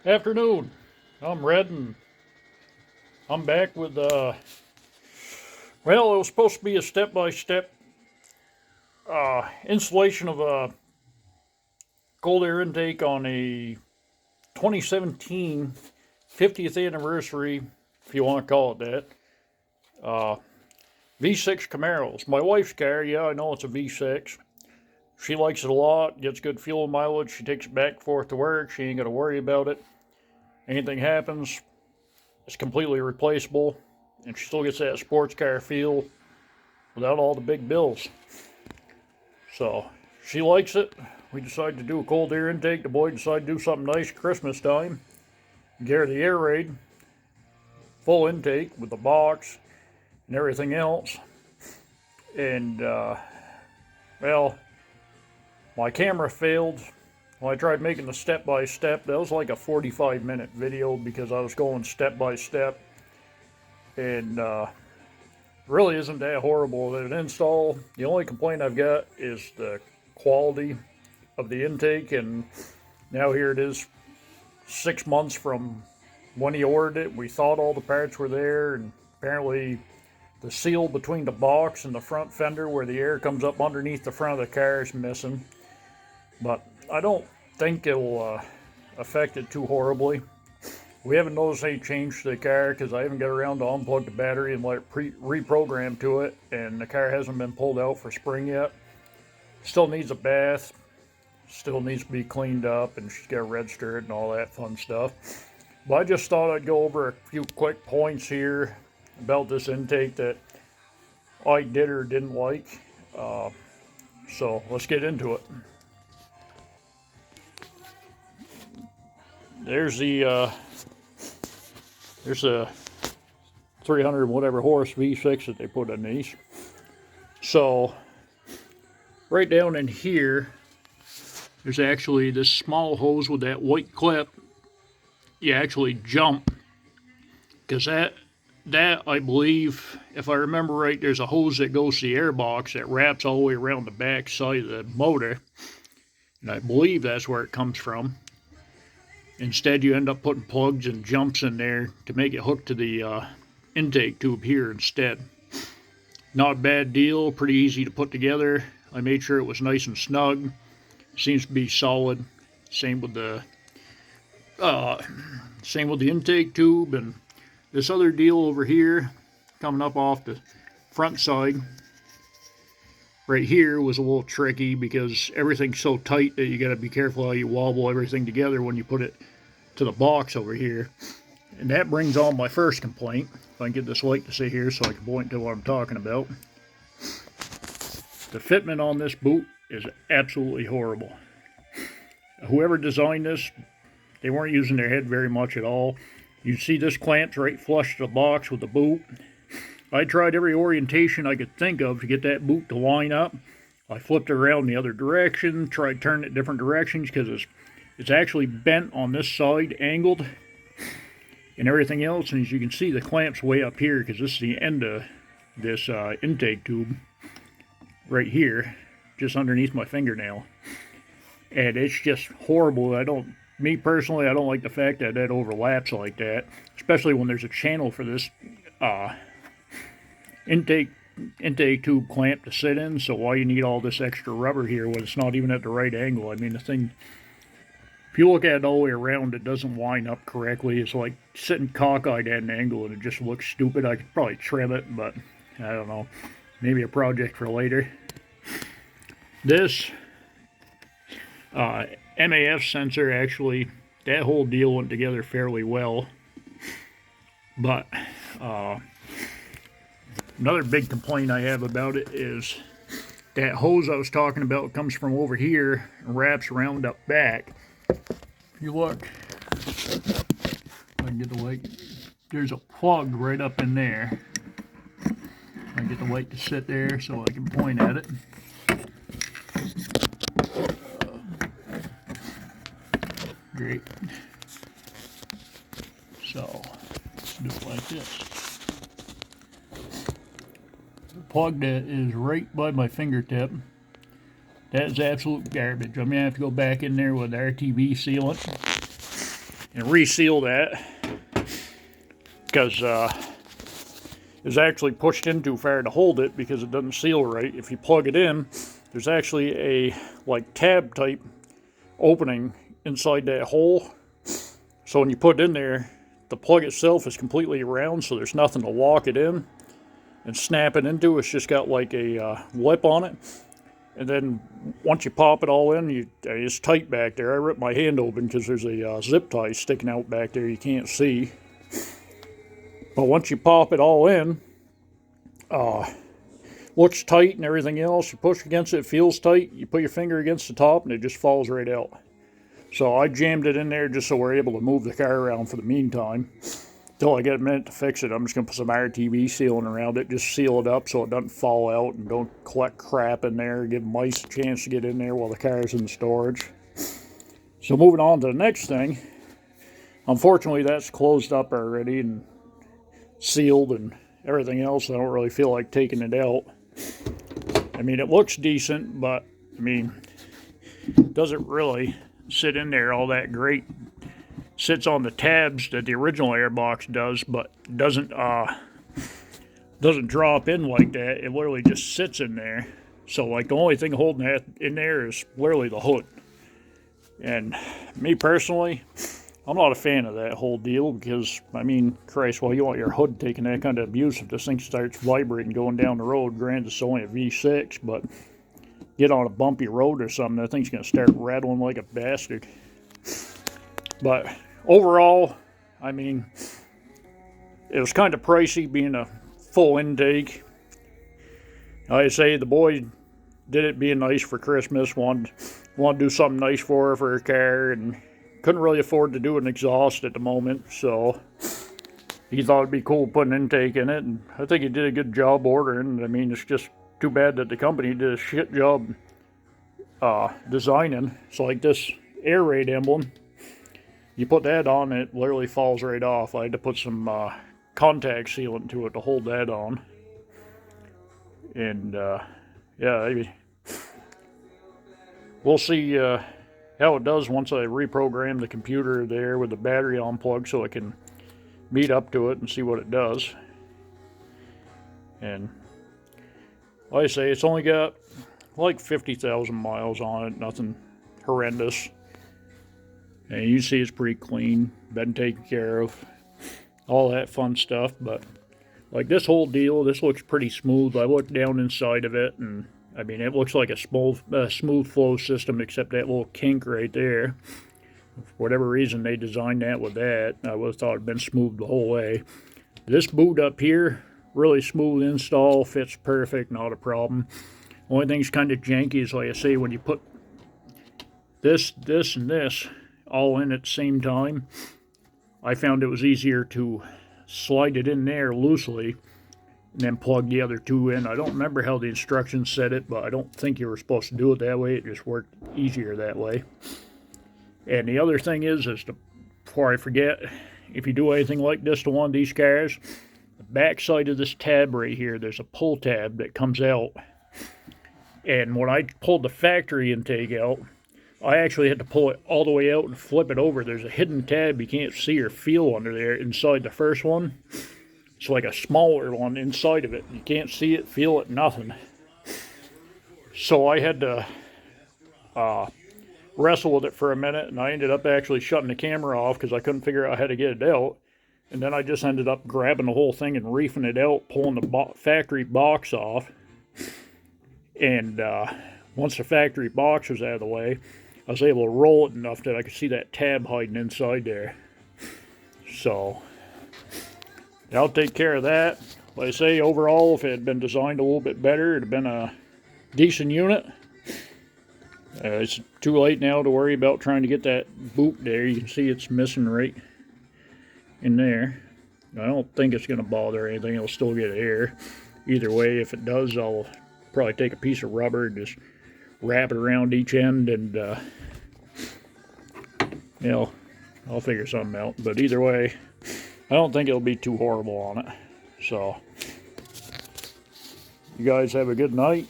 Afternoon. I'm Red, and I'm back with, well, it was supposed to be a step-by-step installation of a cold air intake on a 2017 50th anniversary, if you want to call it that, V6 Camaro. It's my wife's car. Yeah, I know it's a V6. She likes it a lot, gets good fuel mileage. She takes it back and forth to work. She ain't got to worry about it. Anything happens, it's completely replaceable, and she still gets that sports car feel without all the big bills. So she likes it. We decided to do a cold air intake. The boy decided to do something nice Christmas time. Get her the Airaid full intake with the box and everything else. And well, my camera failed when I tried making the step-by-step. That was like a 45-minute video because I was going step-by-step. And really isn't that horrible of an install. The only complaint I've got is the quality of the intake. And now here it is, 6 months from when he ordered it. We thought all the parts were there, and apparently the seal between the box and the front fender where the air comes up underneath the front of the car is missing. But I don't think it'll affect it too horribly. We haven't noticed any change to the car because I haven't got around to unplug the battery and let it reprogram to it, and the car hasn't been pulled out for spring yet. Still needs a bath, still needs to be cleaned up, and she's got to register it and all that fun stuff. But I just thought I'd go over a few quick points here about this intake that I did or didn't like. So let's get into it. There's a 300 whatever horse V6 that they put in these. So right down in here, there's actually this small hose with that white clip. You actually jump, because that I believe, if I remember right, there's a hose that goes to the airbox that wraps all the way around the back side of the motor, and I believe that's where it comes from. Instead, you end up putting plugs and jumps in there to make it hook to the intake tube here instead. Not a bad deal, pretty easy to put together. I made sure it was nice and snug. Seems to be solid. Same with the intake tube, and this other deal over here coming up off the front side right here was a little tricky because everything's so tight that you got to be careful how you wobble everything together when you put it to the box over here. And that brings on my first complaint. If I can get this light to sit here so I can point to what I'm talking about. The fitment on this boot is absolutely horrible. Whoever designed this, they weren't using their head very much at all. You see this clamp's right flush to the box with the boot. I tried every orientation I could think of to get that boot to line up. I flipped it around the other direction, tried turning it different directions because it's actually bent on this side, angled, and everything else. And as you can see, the clamp's way up here because this is the end of this intake tube right here, just underneath my fingernail. And it's just horrible. Me personally, I don't like the fact that that overlaps like that, especially when there's a channel for this intake tube clamp to sit in. So why you need all this extra rubber here when it's not even at the right angle? I mean, the thing, if you look at it all the way around, it doesn't line up correctly. It's like sitting cockeyed at an angle, and it just looks stupid. I could probably trim it, but I don't know. Maybe a project for later. This MAF sensor, actually, that whole deal went together fairly well. But another big complaint I have about it is that hose I was talking about comes from over here and wraps around up back. If you look, if I can get the light, there's a plug right up in there. I get the light to sit there so I can point at it. Great. So let's do it like this. The plug that is right by my fingertip, that is absolute garbage. I'm gonna have to go back in there with RTV sealant and reseal that because it's actually pushed in too far to hold it because it doesn't seal right. If you plug it in, there's actually a like tab type opening inside that hole. So when you put it in there, the plug itself is completely round, so there's nothing to lock it in and snap it into. It's just got like a lip on it. And then once you pop it all in, it's tight back there. I ripped my hand open because there's a zip tie sticking out back there you can't see. But once you pop it all in, looks tight and everything else. You push against it, it feels tight. You put your finger against the top and it just falls right out. So I jammed it in there just so we're able to move the car around for the meantime. Until I get a minute to fix it, I'm just going to put some RTV sealing around it. Just seal it up so it doesn't fall out and don't collect crap in there. Give mice a chance to get in there while the car's in storage. So moving on to the next thing. Unfortunately, that's closed up already and sealed and everything else. I don't really feel like taking it out. I mean, it looks decent, but I mean, it doesn't really sit in there all that great. Sits on the tabs that the original airbox does, but doesn't drop in like that. It literally just sits in there. So like the only thing holding that in there is literally the hood. And me personally, I'm not a fan of that whole deal because, I mean, Christ, well, you want your hood taking that kind of abuse if this thing starts vibrating going down the road. Granted, it's only a V6, but get on a bumpy road or something, that thing's going to start rattling like a bastard. But overall, I mean, it was kind of pricey being a full intake. Like I say, the boy did it being nice for Christmas, wanted to do something nice for her car, and couldn't really afford to do an exhaust at the moment, so he thought it'd be cool putting an intake in it, and I think he did a good job ordering. I mean, it's just too bad that the company did a shit job designing. So like this Airaid emblem, you put that on, it literally falls right off. I had to put some contact sealant to it to hold that on. And yeah, we'll see how it does once I reprogram the computer there with the battery unplugged so I can meet up to it and see what it does. And like I say, it's only got like 50,000 miles on it, nothing horrendous. And you see it's pretty clean, been taken care of, all that fun stuff. But like this whole deal, this looks pretty smooth. I looked down inside of it, and I mean, it looks like a smooth flow system, except that little kink right there. For whatever reason, they designed that with that. I would have thought it'd been smooth the whole way. This boot up here, really smooth install, fits perfect, not a problem. Only thing's kind of janky is, like I say, when you put this, and this all in at the same time, I found it was easier to slide it in there loosely and then plug the other two in. I don't remember how the instructions said it, but I don't think you were supposed to do it that way. It just worked easier that way. And the other thing is before I forget, if you do anything like this to one of these cars, the back side of this tab right here, there's a pull tab that comes out. And when I pulled the factory intake out, I actually had to pull it all the way out and flip it over. There's a hidden tab you can't see or feel under there inside the first one. It's like a smaller one inside of it. You can't see it, feel it, nothing. So I had to wrestle with it for a minute, and I ended up actually shutting the camera off because I couldn't figure out how to get it out. And then I just ended up grabbing the whole thing and reefing it out, pulling the factory box off. And once the factory box was out of the way, I was able to roll it enough that I could see that tab hiding inside there. So I'll take care of that. Like I say, overall, if it had been designed a little bit better, it'd have been a decent unit. It's too late now to worry about trying to get that boot there. You can see it's missing right in there. I don't think it's going to bother anything. It'll still get air. Either way, if it does, I'll probably take a piece of rubber and just wrap it around each end, and you know, I'll figure something out. But either way, I don't think it'll be too horrible on it. So you guys have a good night.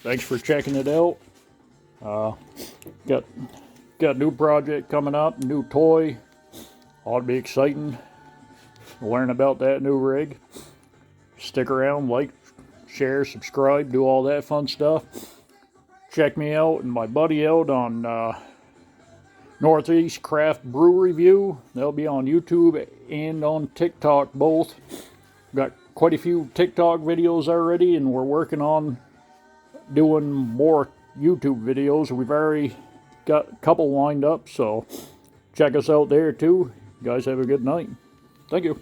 Thanks for checking it out. Got a new project coming up, new toy. Ought to be exciting to learn about that new rig. Stick around, like, share, subscribe, do all that fun stuff. Check me out and my buddy out on Northeast Craft Brew Review. They'll be on YouTube and on TikTok both. Got quite a few TikTok videos already, and we're working on doing more YouTube videos. We've already got a couple lined up, so check us out there too. You guys have a good night. Thank you.